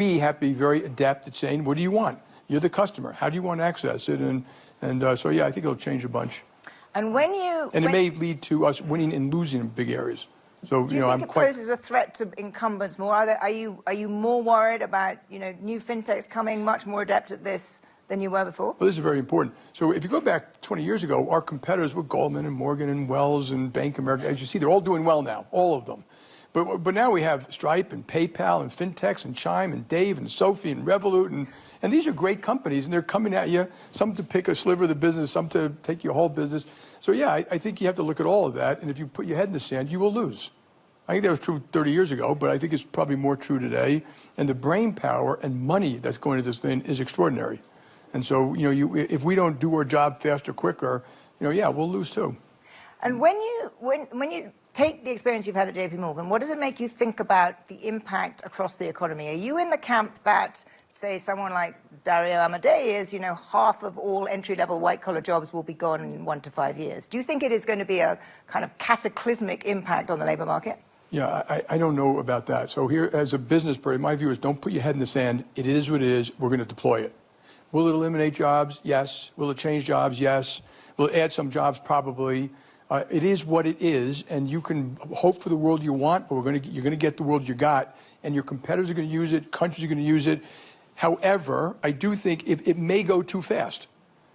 we have to be very adept at saying, what do you want? You're the customer. How do you want to access it? So, yeah, I think it'll change a bunch. And it may lead to us winning and losing in big areas. So, do you think it poses a threat to incumbents more? Are you more worried about, new fintechs coming much more adept at this than you were before? Well, this is very important. So if you go back 20 years ago, our competitors were Goldman and Morgan and Wells and Bank of America. As you see, they're all doing well now, all of them. But now we have Stripe and PayPal and fintechs and Chime and Dave and Sophie and Revolut. And these are great companies, and they're coming at you, some to pick a sliver of the business, some to take your whole business. So, yeah, I think you have to look at all of that. And if you put your head in the sand, you will lose. I think that was true 30 years ago, but I think it's probably more true today. And the brain power and money that's going into this thing is extraordinary. And so, if we don't do our job faster, quicker, yeah, we'll lose too. And when you take the experience you've had at JPMorgan, what does it make you think about the impact across the economy? Are you in the camp that, say, someone like Dario Amodei is, half of all entry-level white-collar jobs will be gone in 1 to 5 years? Do you think it is going to be a kind of cataclysmic impact on the labor market? Yeah, I don't know about that. So here, as a business person, my view is don't put your head in the sand. It is what it is. We're going to deploy it. Will it eliminate jobs? Yes. Will it change jobs? Yes. Will it add some jobs? Probably. It is what it is, and you can hope for the world you want, but you're going to get the world you got, and your competitors are going to use it, countries are going to use it. However, I do think it may go too fast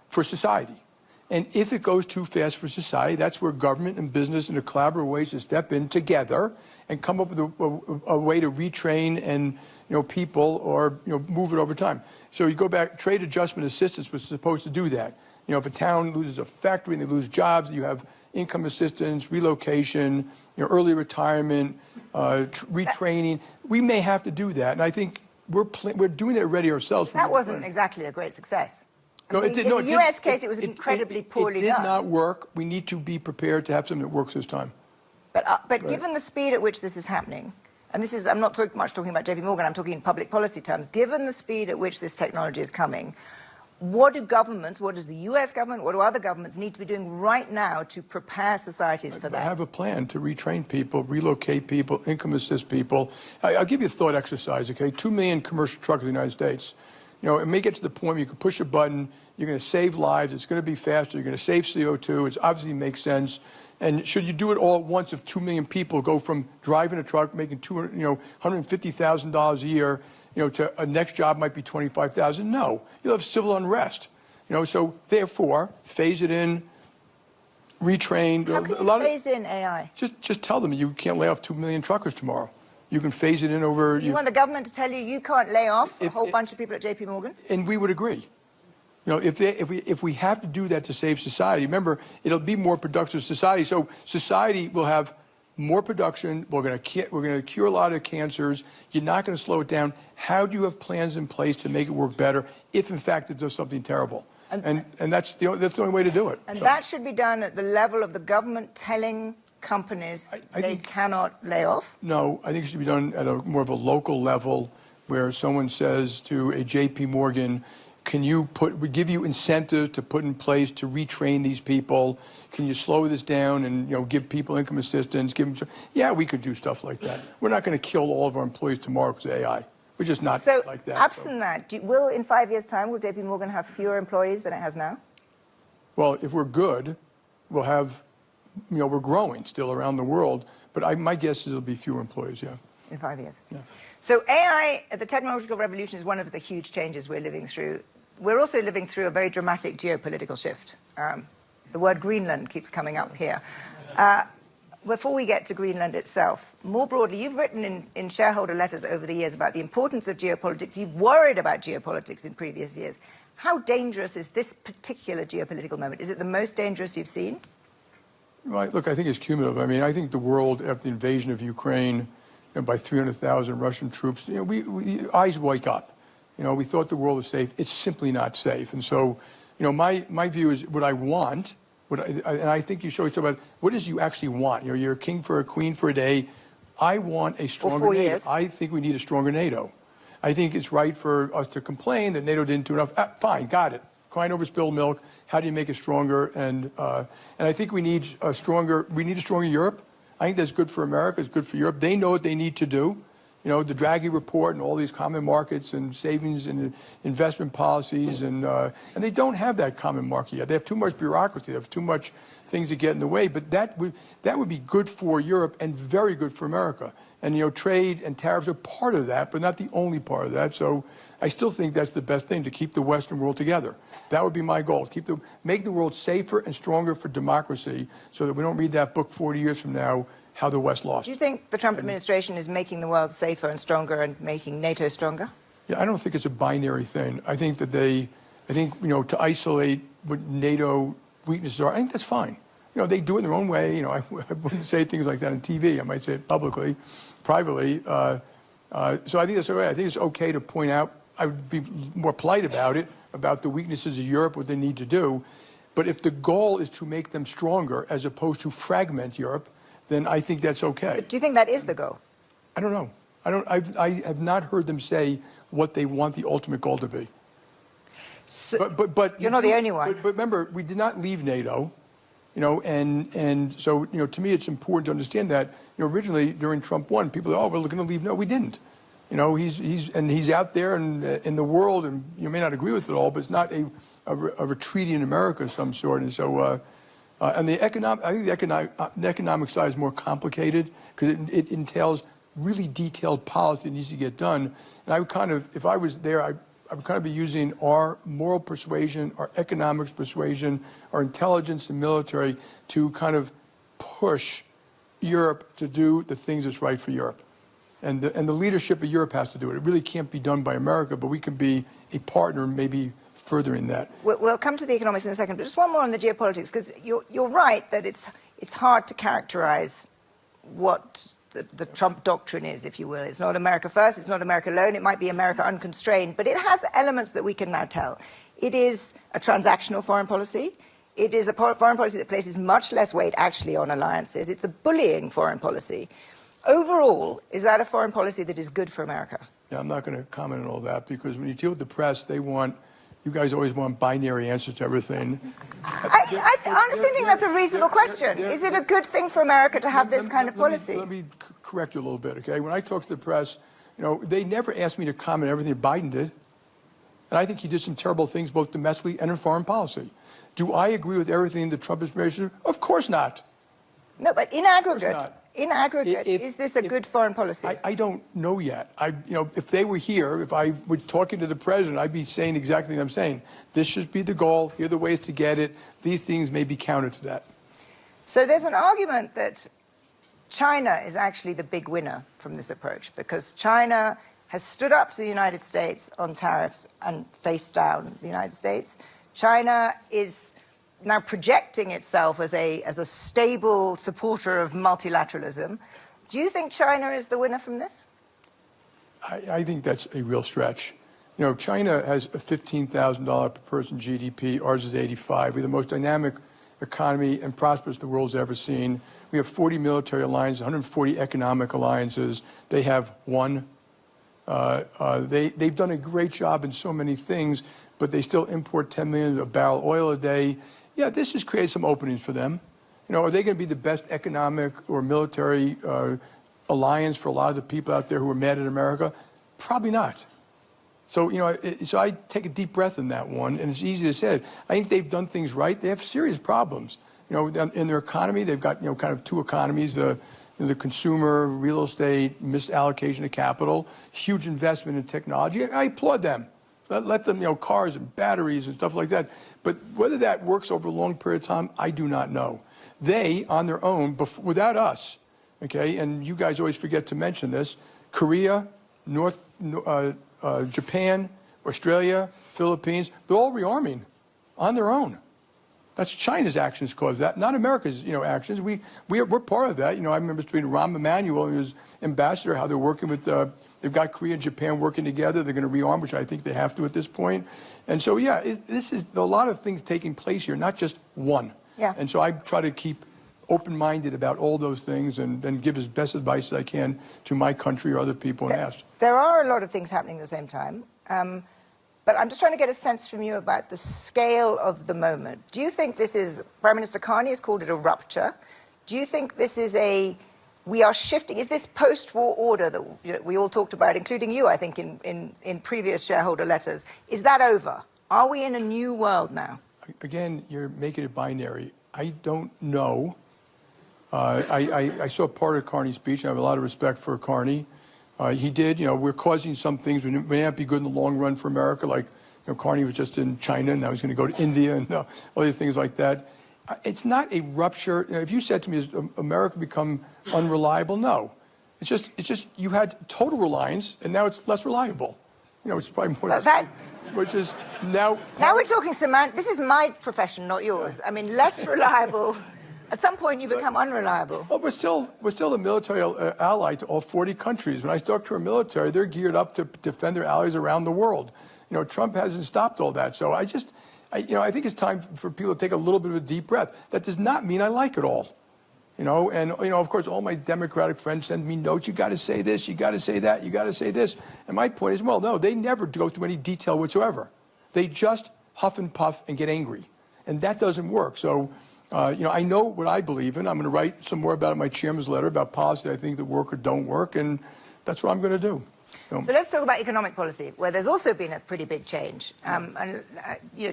for society. And if it goes too fast for society, that's where government and business in a collaborative way to step in together and come up with a way to retrain and people or move it over time. So you go back, trade adjustment assistance was supposed to do that. If a town loses a factory and they lose jobs, you have income assistance, relocation, early retirement, retraining. We may have to do that, and I think we're doing it already ourselves. That wasn't exactly a great success. In the U.S. case, it was incredibly poorly done. It did not work. We need to be prepared to have something that works this time. But given the speed at which this is happening, and this is, I'm not so much talking about JPMorgan, I'm talking in public policy terms, given the speed at which this technology is coming, what do governments, what does the U.S. government, what do other governments need to be doing right now to prepare societies for that? I have a plan to retrain people, relocate people, income assist people. I'll give you a thought exercise, okay? 2 million commercial trucks in the United States. It may get to the point where you can push a button, you're going to save lives, it's going to be faster, you're going to save CO2, it obviously makes sense. And should you do it all at once if 2 million people go from driving a truck, making $150,000 a year, to a next job might be $25,000? No, you'll have civil unrest. So therefore, phase it in, retrain. How can you phase in AI? Just tell them you can't lay off 2 million truckers tomorrow. You can phase it in over. So you want the government to tell you can't lay off a whole bunch of people at JPMorgan? And we would agree. If we have to do that to save society, remember, it'll be more productive society. So society will have more production. We're going to cure a lot of cancers. You're not going to slow it down. How do you have plans in place to make it work better if, in fact, it does something terrible? And that's the only way to do it. And that should be done at the level of the government telling companies they cannot lay off? No, I think it should be done at more of a local level where someone says to a JPMorgan, we give you incentives to put in place to retrain these people. Can you slow this down and give people income assistance? Yeah, we could do stuff like that. We're not going to kill all of our employees tomorrow because of AI. We're just not like that. Absent that, will in 5 years' time, will JPMorgan have fewer employees than it has now? Well, if we're good, we'll have, we're growing still around the world, but my guess is it'll be fewer employees, yeah. In 5 years? Yeah. So AI, the technological revolution, is one of the huge changes we're living through. We're also living through a very dramatic geopolitical shift. The word Greenland keeps coming up here. Before we get to Greenland itself, more broadly, you've written in shareholder letters over the years about the importance of geopolitics. You've worried about geopolitics in previous years. How dangerous is this particular geopolitical moment? Is it the most dangerous you've seen? Right. Look, I think it's cumulative. I mean, I think the world, after the invasion of Ukraine by 300,000 Russian troops, eyes wake up. We thought the world was safe. It's simply not safe. And so, my view is what I want, and I think you show yourself about what is you actually want. You're a king for a queen for a day. I want a stronger NATO. Years. I think we need a stronger NATO. I think it's right for us to complain that NATO didn't do enough. Fine, got it. Crying over spilled milk. How do you make it stronger? And I think we need a stronger Europe. I think that's good for America. It's good for Europe. They know what they need to do. You know, the Draghi report and all these common markets and savings and investment policies, and they don't have that common market yet. They have too much bureaucracy. They have too much things that get in the way. But that would be good for Europe and very good for America. And, you know, trade and tariffs are part of that, but not the only part of that. So I still think that's the best thing, to keep the Western world together. That would be my goal, make the world safer and stronger for democracy, so that we don't read that book 40 years from now, how the West lost. Do you think the Trump administration is making the world safer and stronger and making NATO stronger? Yeah, I don't think it's a binary thing. I think that you know, to isolate what NATO weaknesses are, I think that's fine. You know, they do it in their own way. You know, I wouldn't say things like that on TV. I might say it publicly, privately. So I think that's all right. I think it's okay to point out. I would be more polite about it, about the weaknesses of Europe, what they need to do. But if the goal is to make them stronger as opposed to fragment Europe, then I think that's okay. But do you think that is the goal? I don't know. I have not heard them say what they want the ultimate goal to be. So, but you're not the only one. But remember, we did not leave NATO, you know, and so, you know, to me, it's important to understand that, you know, originally during Trump 1, people said, oh, we're going to leave. No, we didn't. You know, he's out there in the world, and you may not agree with it all, but it's not a retreat in America of some sort. And so, and I think the economic side is more complicated, because it entails really detailed policy that needs to get done. And I would kind of, if I was there, I would kind of be using our moral persuasion, our economics persuasion, our intelligence and military to kind of push Europe to do the things that's right for Europe. And the leadership of Europe has to do it. It really can't be done by America, but we can be a partner, maybe furthering that. We'll come to the economics in a second, but just one more on the geopolitics, because you're right that it's hard to characterize what the Trump doctrine is, if you will. It's not America first, it's not America alone, it might be America unconstrained, but it has elements that we can now tell. It is a transactional foreign policy. It is a foreign policy that places much less weight actually on alliances. It's a bullying foreign policy. Overall, is that a foreign policy that is good for America? Yeah, I'm not going to comment on all that, because when you deal with the press, you guys always want binary answers to everything. I honestly think that's a reasonable question. Is it a good thing for America to have this kind of policy? Let me correct you a little bit, okay? When I talk to the press, you know, they never asked me to comment on everything that Biden did. And I think he did some terrible things both domestically and in foreign policy. Do I agree with everything the Trump administration? Of course not. No, but in aggregate, is this a good foreign policy? I don't know yet. You know, if they were here, if I were talking to the president, I'd be saying exactly what I'm saying. This should be the goal. Here are the ways to get it. These things may be counter to that. So there's an argument that China is actually the big winner from this approach, because China has stood up to the United States on tariffs and faced down the United States. China is now projecting itself as a stable supporter of multilateralism. Do you think China is the winner from this? I think that's a real stretch. You know, China has a $15,000 per person GDP. Ours is 85. We're the most dynamic economy and prosperous the world's ever seen. We have 40 military alliances, 140 economic alliances. They have one. They've done a great job in so many things, but they still import 10 million barrel oil a day. Yeah, this has created some openings for them. You know, are they going to be the best economic or military alliance for a lot of the people out there who are mad at America? Probably not. So, you know, so I take a deep breath in that one, and it's easy to say. I think they've done things right. They have serious problems. You know, in their economy, they've got, you know, kind of two economies, the consumer, real estate, misallocation of capital, huge investment in technology. I applaud them. Let them, you know, cars and batteries and stuff like that. But whether that works over a long period of time, I do not know. They, on their own, without us, okay, and you guys always forget to mention this, Korea, Japan, Australia, Philippines, they're all rearming on their own. That's China's actions caused that, not America's, you know, actions. We're part of that. You know, I remember between Rahm Emanuel and his ambassador, how they're working with, they've got Korea and Japan working together. They're going to rearm, which I think they have to at this point. And so, yeah, this is a lot of things taking place here, not just one. Yeah. And so I try to keep open-minded about all those things and give as best advice as I can to my country or other people and ask. There are a lot of things happening at the same time. But I'm just trying to get a sense from you about the scale of the moment. Do you think this is, Prime Minister Carney has called it a rupture. Do you think this is a we are shifting. Is this post-war order that we all talked about, including you, I think, in previous shareholder letters, is that over? Are we in a new world now? Again, you're making it binary. I don't know. I saw part of Carney's speech. I have a lot of respect for Carney. He did, we're causing some things that may not be good in the long run for America, like, Carney was just in China, and now he's going to go to India and all these things like that. It's not a rupture. If you said to me, has America become unreliable? No. It's just you had total reliance, and now it's less reliable. It's probably more than which is now. Now we're talking semantics. This is my profession, not yours. I mean, less reliable. At some point, you become unreliable. Well, we're still a military ally to all 40 countries. When I talk to our military, they're geared up to defend their allies around the world. Trump hasn't stopped all that. So I think it's time for people to take a little bit of a deep breath. That does not mean I like it all. Of course, all my Democratic friends send me notes. You got to say this, you got to say that, you got to say this. And my point is, well, no, they never go through any detail whatsoever. They just huff and puff and get angry. And that doesn't work. So, I know what I believe in. I'm going to write some more about it in my chairman's letter about policy I think that work or don't work. And that's what I'm going to do. So let's talk about economic policy, where there's also been a pretty big change.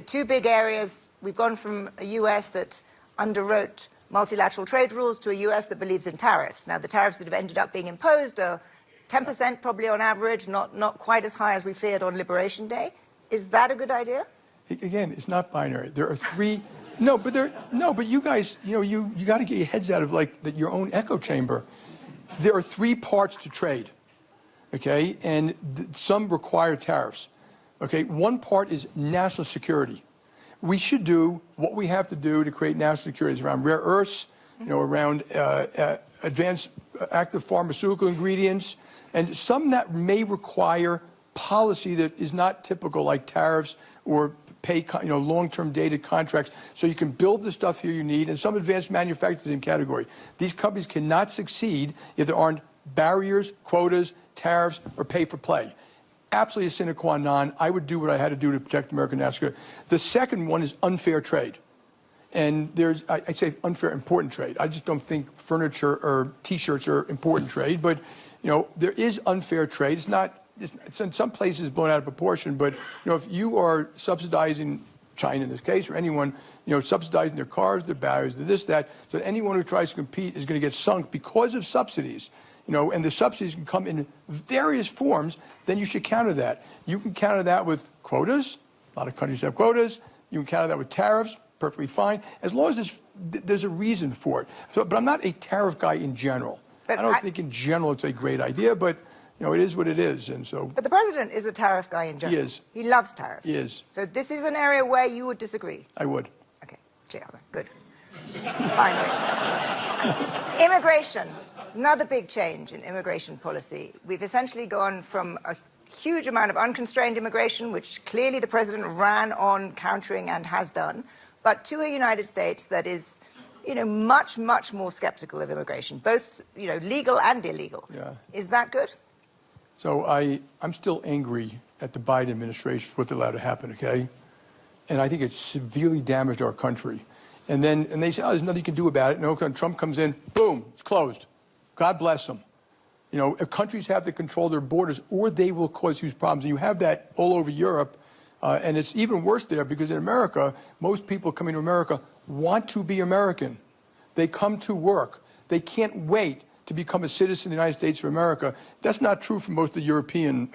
Two big areas. We've gone from a U.S. that underwrote multilateral trade rules to a U.S. that believes in tariffs. Now, the tariffs that have ended up being imposed are 10% probably on average, not quite as high as we feared on Liberation Day. Is that a good idea? Again, it's not binary. There are three. But you guys, you got to get your heads out of your own echo chamber. There are three parts to trade. Okay, and some require tariffs. Okay, one part is national security. We should do what we have to do to create national security around rare earths, around advanced active pharmaceutical ingredients, and some that may require policy that is not typical, like tariffs or pay long-term dated contracts, so you can build the stuff here you need, and some advanced manufacturing category. These companies cannot succeed if there aren't barriers, quotas, tariffs, or pay for play. Absolutely a sine qua non. I would do what I had to do to protect American national security. The second one is unfair trade. And I say unfair, important trade. I just don't think furniture or T-shirts are important trade. But, there is unfair trade. It's in some places blown out of proportion. But, if you are subsidizing China in this case, or anyone, subsidizing their cars, their batteries, their this, that, so anyone who tries to compete is going to get sunk because of subsidies. And the subsidies can come in various forms, then you should counter that. You can counter that with quotas. A lot of countries have quotas. You can counter that with tariffs, perfectly fine, as long as there's a reason for it. But I'm not a tariff guy in general. I don't think in general it's a great idea, but it is what it is. And so. But the president is a tariff guy in general. He is. He loves tariffs. He is. So this is an area where you would disagree. I would. Okay, good. Finally. Immigration. Another big change in immigration policy. We've essentially gone from a huge amount of unconstrained immigration, which clearly the president ran on countering and has done, but to a United States that is, much, much more skeptical of immigration, both, legal and illegal. Yeah. Is that good? So I'm still angry at the Biden administration for what they allowed to happen, okay? And I think it's severely damaged our country. And they say, there's nothing you can do about it. No, Trump comes in, boom, it's closed. God bless them. If countries have to control their borders, or they will cause huge problems. And you have that all over Europe, and it's even worse there because in America, most people coming to America want to be American. They come to work. They can't wait to become a citizen of the United States of America. That's not true for most of the European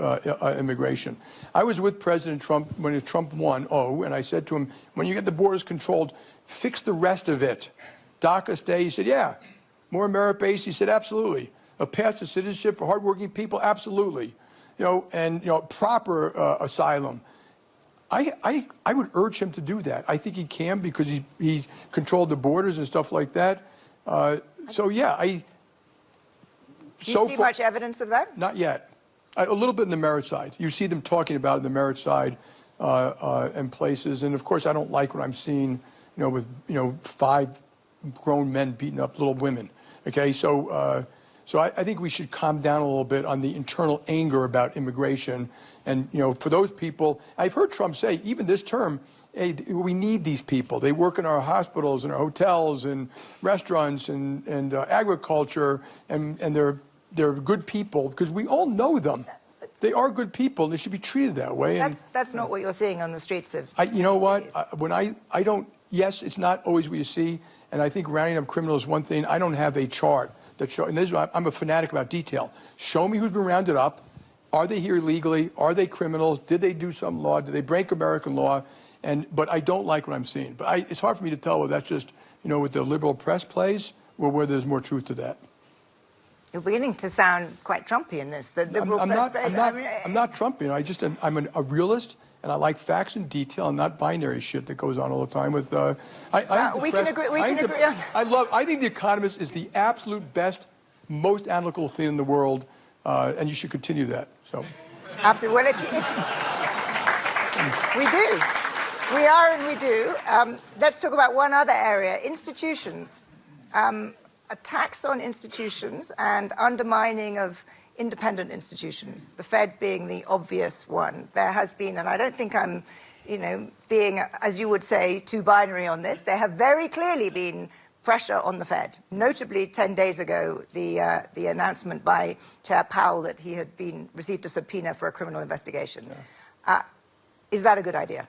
immigration. I was with President Trump when Trump won, and I said to him, when you get the borders controlled, fix the rest of it. DACA stay, he said, yeah. More merit-based, he said, absolutely. A path to citizenship for hardworking people, absolutely. Proper asylum. I would urge him to do that. I think he can because he controlled the borders and stuff like that. Do you see much evidence of that? Not yet. A little bit in the merit side. You see them talking about it in the merit side and places. And of course, I don't like what I'm seeing, with 5 grown men beating up little women. Okay, so I think we should calm down a little bit on the internal anger about immigration. And, for those people, I've heard Trump say, even this term, hey, we need these people. They work in our hospitals and our hotels and restaurants and agriculture, and they're good people because we all know them. They are good people, and they should be treated that way. That's not what you're seeing on the streets of you know what? cities. When I don't, yes, it's not always what you see, and I think rounding up criminals is one thing. I don't have a chart that shows, and this is why I'm a fanatic about detail. Show me who's been rounded up. Are they here illegally? Are they criminals? Did they do some law? Did they break American law? But I don't like what I'm seeing. But it's hard for me to tell whether that's just, what the liberal press plays or whether there's more truth to that. You're beginning to sound quite Trumpy in this. The liberal press plays. I'm not Trumpy. I'm a realist, and I like facts and detail and not binary shit that goes on all the time with. We can agree on that. I think The Economist is the absolute best, most analytical thing in the world, and you should continue that. So. Absolutely. Well, if we do. We are and we do. Let's talk about one other area, institutions. Attacks on institutions and undermining of independent institutions, the Fed being the obvious one. There has been, and I don't think I'm, being, as you would say, too binary on this, there have very clearly been pressure on the Fed. Notably, 10 days ago, the announcement by Chair Powell that he had received a subpoena for a criminal investigation. Yeah. Is that a good idea?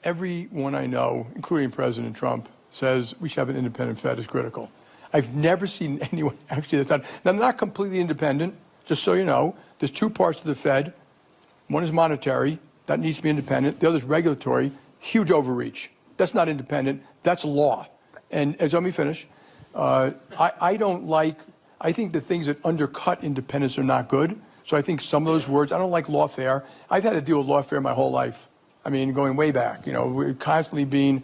Everyone I know, including President Trump, says we should have an independent Fed is critical. I've never seen anyone actually that's not. Now, they're not completely independent, just so you know. There's two parts to the Fed. One is monetary. That needs to be independent. The other is regulatory. Huge overreach. That's not independent. That's law. And let me finish. I think the things that undercut independence are not good. So I think some of those words, I don't like lawfare. I've had to deal with lawfare my whole life. I mean, going way back, we're constantly being,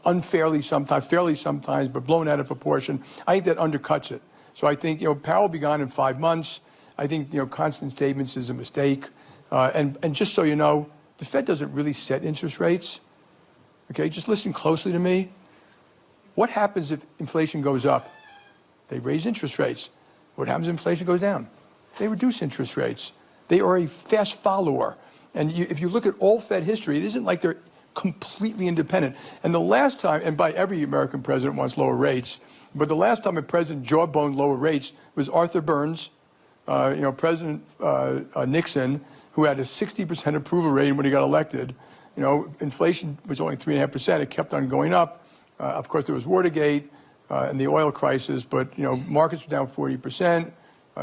unfairly sometimes, fairly sometimes, but blown out of proportion. I think that undercuts it. So I think, Powell will be gone in 5 months. I think, constant statements is a mistake. And just so you know, the Fed doesn't really set interest rates. Okay, just listen closely to me. What happens if inflation goes up? They raise interest rates. What happens if inflation goes down? They reduce interest rates. They are a fast follower. And if you look at all Fed history, it isn't like they're completely independent. And the last time, and by every American president wants lower rates, but the last time a president jawboned lower rates was Arthur Burns, President Nixon, who had a 60% approval rating when he got elected. Inflation was only 3.5%. It kept on going up. Of course, there was Watergate and the oil crisis, but, markets were down 40%.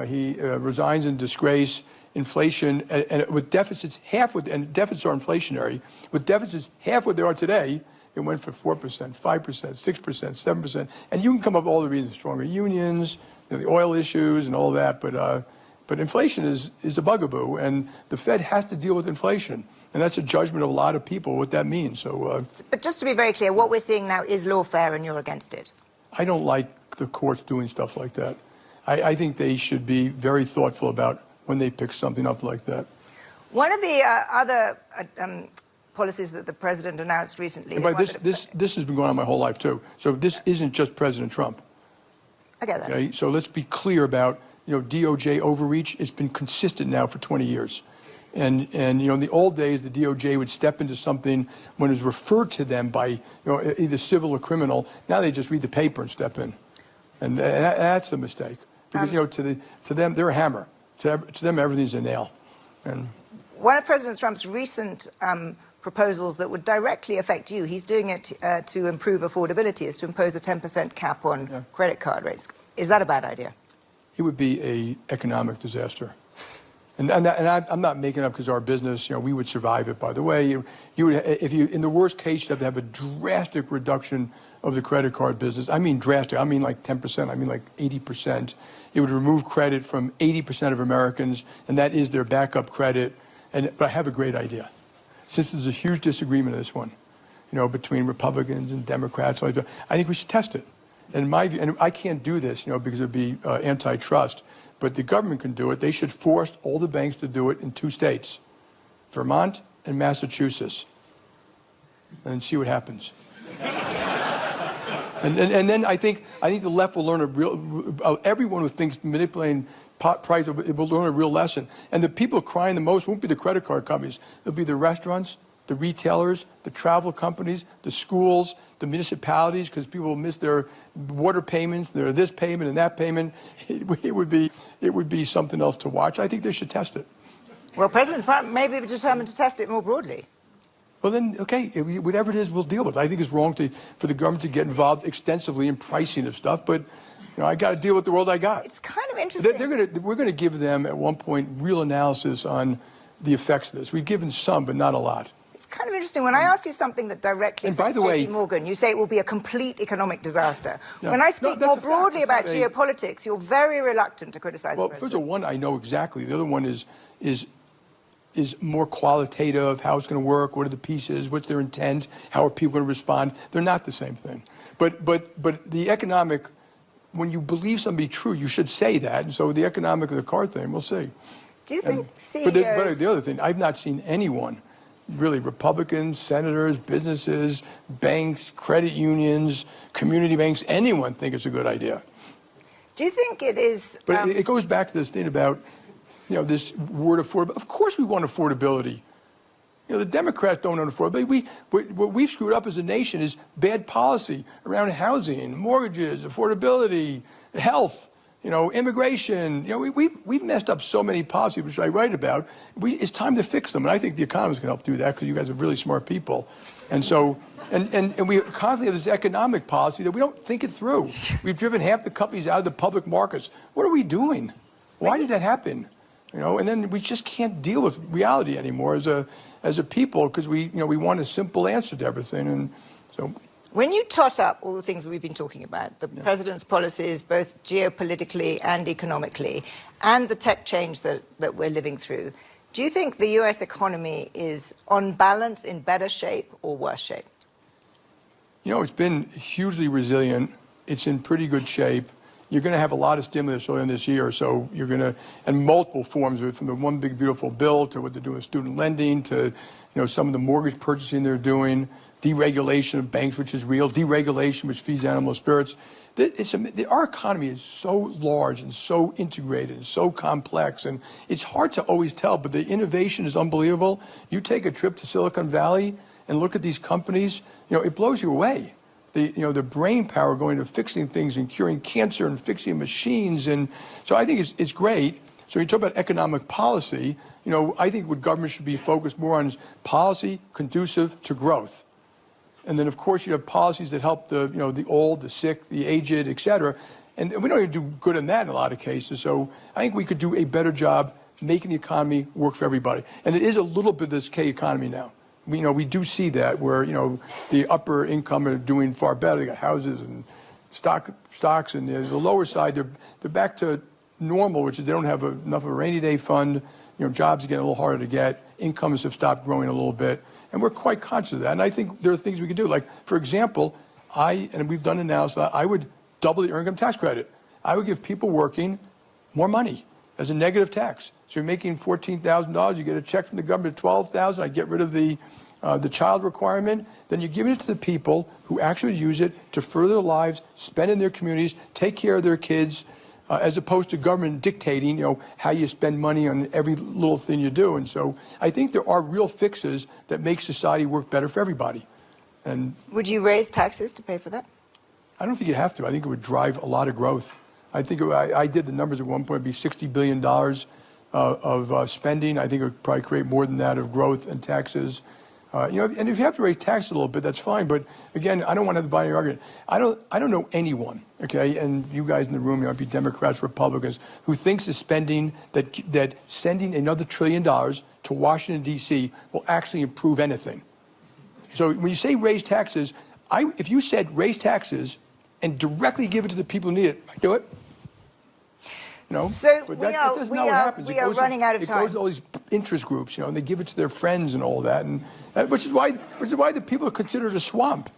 He resigns in disgrace. Inflation, and with deficits and deficits are inflationary, with deficits half what they are today, it went for 4%, 5%, 6%, 7%. And you can come up with all the reasons, stronger unions, the oil issues and all that, but inflation is a bugaboo, and the Fed has to deal with inflation. And that's a judgment of a lot of people, what that means. So, but just to be very clear, what we're seeing now is lawfare, and you're against it. I don't like the courts doing stuff like that. I think they should be very thoughtful about when they pick something up like that. One of the other policies that the president announced recently. But this has been going on my whole life too. So this isn't just President Trump. I get that. Okay? So let's be clear about DOJ overreach. It's been consistent now for 20 years. And in the old days, the DOJ would step into something when it was referred to them by either civil or criminal. Now they just read the paper and step in, and that's the mistake. Because to them they're a hammer. To them, everything's a nail. And one of President Trump's recent proposals that would directly affect you, he's doing it to improve affordability, is to impose a 10% cap on credit card rates. Is that a bad idea? It would be an economic disaster. And I'm not making up because our business, we would survive it, by the way. You would, in the worst case, you'd have to have a drastic reduction of the credit card business. I mean drastic. I mean like 10%. I mean like 80%. It would remove credit from 80% of Americans, and that is their backup credit. But I have a great idea. Since there's a huge disagreement on this one, between Republicans and Democrats, I think we should test it. And in my view, and I can't do this, because it would be antitrust, but the government can do it. They should force all the banks to do it in 2 states, Vermont and Massachusetts, and see what happens. And then I think the left will learn everyone who thinks manipulating price will learn a real lesson. And the people crying the most won't be the credit card companies. It'll be the restaurants, the retailers, the travel companies, the schools, the municipalities, because people will miss their water payments, their this payment and that payment. It would be something else to watch. I think they should test it. Well, President Trump may be determined to test it more broadly. Well, then, okay, whatever it is, we'll deal with it. I think it's wrong for the government to get involved extensively in pricing of stuff, but I got to deal with the world I got. It's kind of interesting. We're going to give them, at one point, real analysis on the effects of this. We've given some, but not a lot. It's kind of interesting. When I ask you something that directly affects JPMorgan, you say it will be a complete economic disaster. Yeah. When I speak more broadly about geopolitics, you're very reluctant to criticize the president. First of all, one I know exactly. The other one is more qualitative, how it's going to work, what are the pieces, what's their intent, how are people going to respond. They're not the same thing. But the economic, when you believe something to be true, you should say that. And so the economic of the car thing, we'll see. Do you think CEOs... But the other thing, I've not seen anyone, really, Republicans, senators, businesses, banks, credit unions, community banks, anyone think it's a good idea. Do you think it is... But it goes back to this thing about, this word affordability. Of course we want affordability. The Democrats don't want affordability. What we've screwed up as a nation is bad policy around housing, mortgages, affordability, health, immigration. We've messed up so many policies, which I write about. It's time to fix them, and I think the economists can help do that because you guys are really smart people. And so, and we constantly have this economic policy that we don't think it through. We've driven half the companies out of the public markets. What are we doing? Why did that happen? And then we just can't deal with reality anymore as a people because we want a simple answer to everything. And so, when you tot up all the things we've been talking about, the president's policies, both geopolitically and economically, and the tech change that we're living through, do you think the U.S. economy is, on balance, in better shape or worse shape? It's been hugely resilient. It's in pretty good shape. You're going to have a lot of stimulus early in this year, so you're going to, and multiple forms of it, from the one big beautiful bill to what they're doing with student lending to, some of the mortgage purchasing they're doing, deregulation of banks, which is real, deregulation, which feeds animal spirits. Our economy is so large and so integrated and so complex, and it's hard to always tell, but the innovation is unbelievable. You take a trip to Silicon Valley and look at these companies, it blows you away. The brain power going to fixing things and curing cancer and fixing machines. And so I think it's great. So you talk about economic policy, I think what government should be focused more on is policy conducive to growth. And then, of course, you have policies that help the old, the sick, the aged, et cetera. And we don't even do good in that in a lot of cases. So I think we could do a better job making the economy work for everybody. And it is a little bit of this K economy now. We do see that where, the upper income are doing far better. They got houses and stocks, and the lower side, they're back to normal, which is they don't have enough of a rainy day fund. Jobs are getting a little harder to get. Incomes have stopped growing a little bit. And we're quite conscious of that. And I think there are things we can do. Like, for example, and we've done analysis, I would double the earned income tax credit. I would give people working more money as a negative tax. So you're making $14,000, you get a check from the government of $12,000. I get rid of the child requirement. Then you're giving it to the people who actually use it to further their lives, spend in their communities, take care of their kids, as opposed to government dictating, how you spend money on every little thing you do. And so I think there are real fixes that make society work better for everybody. And would you raise taxes to pay for that? I don't think you'd have to. I think it would drive a lot of growth. I think I did the numbers at one point. It'd be $60 billion of spending. I think it would probably create more than that of growth and taxes. And if you have to raise taxes a little bit, that's fine. But again, I don't want to have the binary argument. I don't know anyone, okay, and you guys in the room, you might be Democrats, Republicans, who thinks the spending that sending another $1 trillion to Washington, D.C. will actually improve anything. So when you say raise taxes, if you said raise taxes and directly give it to the people who need it, I'd do it. So but that doesn't know what happens. We are running out of time. It goes to all these interest groups, and they give it to their friends and all that, and which is why the people are considered a swamp.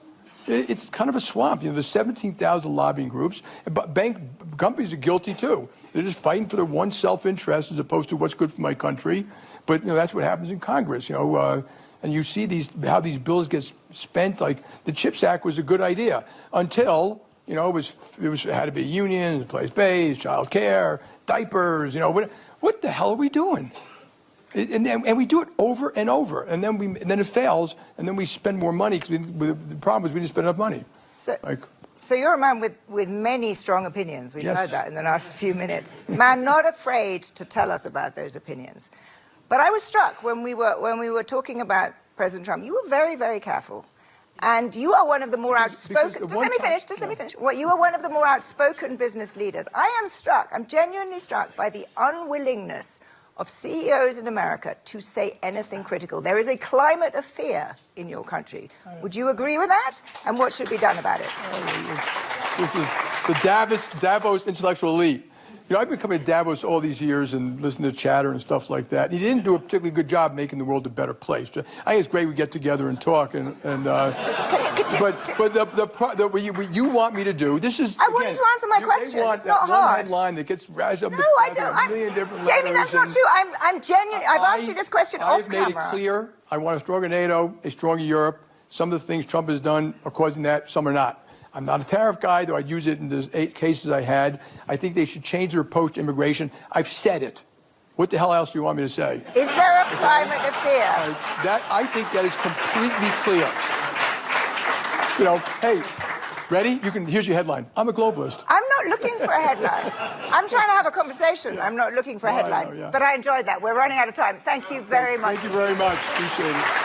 It's kind of a swamp. There's 17,000 lobbying groups, but bank companies are guilty too. They're just fighting for their one self-interest as opposed to what's good for my country. But that's what happens in Congress. And you see how these bills get spent. Like the CHIPS Act was a good idea until. It had to be unions, place-based, child care, diapers. What the hell are we doing? And we do it over and over, and then it fails, and then we spend more money because the problem is we didn't spend enough money. So you're a man with many strong opinions. We've Yes. heard that in the last few minutes. Man, not afraid to tell us about those opinions. But I was struck when we were talking about President Trump. You were very, very careful. And you are one of the more outspoken. Just let me finish. Well, you are one of the more outspoken business leaders. I am struck, I'm genuinely struck by the unwillingness of CEOs in America to say anything critical. There is a climate of fear in your country. Would you agree with that? And what should be done about it? This is the Davos intellectual elite. You know, I've been coming to Davos all these years and listening to chatter and stuff like that. He didn't do a particularly good job making the world a better place. I think it's great we get together and talk. But what you want me to do, this is. I want you to answer my question. They want it's not that hard. one headline that gets razzed up. No, I don't. A million different Jamie, that's not true. I'm genuine. I've asked you this question off camera. I've made it clear. I want a stronger NATO, a stronger Europe. Some of the things Trump has done are causing that. Some are not. I'm not a tariff guy, though I'd use it in the 8 cases I had. I think they should change their approach to immigration. I've said it. What the hell else do you want me to say? Is there a climate of fear? I think that is completely clear. You know, hey, ready? Here's your headline. I'm a globalist. I'm not looking for a headline. I'm trying to have a conversation. I'm not looking for a headline. I know, yeah. But I enjoyed that. We're running out of time. Thank you very much. Thank you very much. Appreciate it.